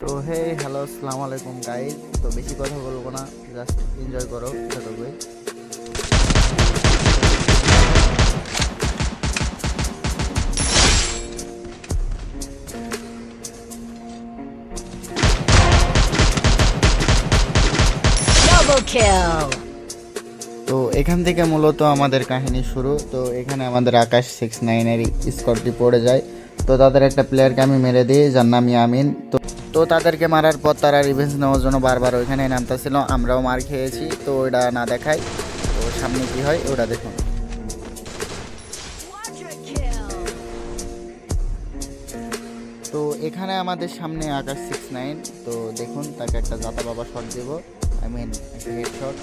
তো হে হ্যালো আসসালামু আলাইকুম গাইস। তো বেশি কথা বলবো না, জাস্ট এনজয় করো এতটুকুই। Double kill! তো এখান থেকে মূলত আমাদের কাহিনী শুরু। তো এখানে আমাদের আকাশ 6-9 এর স্কোরটি পড়ে যায়। তো তাদের একটা প্লেয়ারকে আমি মেরে দিই, যার নাম ইয়ামিন। তো তো তাদেরকে মারার পর তারা রিভেঞ্জ নেওয়ার জন্য বারবার ওইখানে নামতেছিল, আমরাও মার খেয়েছি। তো ওটা না দেখাই, তো সামনে কি হয় ওটা দেখুন। Quadra kill! তো এখানে আমাদের সামনে আকাশ 6-9। তো দেখুন, তাকে একটা জাতা বাবা শট দেব, আই মিন একটা হেড শট।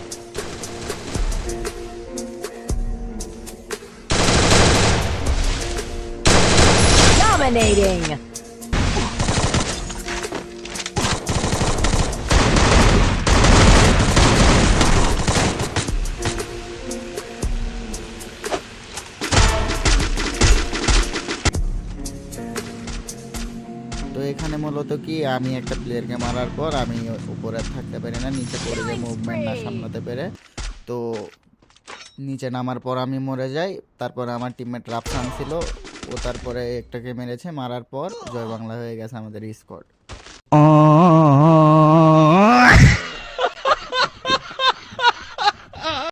Dominating! তো এখানে মূলত কি, আমি একটা প্লেয়ারকে মারার পর আমি উপরে থাকতে পারি না, নিচে পড়ে যাই মুভমেন্ট না সামলাতে পেরে। তো নিচে নামার পর আমি মরে যাই। তারপরে আমার টিমমেট রাফসান ছিল, ও তারপরে একটাকে মেরেছে, মারার পর জয় বাংলা হয়ে গেছে আমাদের স্কোয়াড।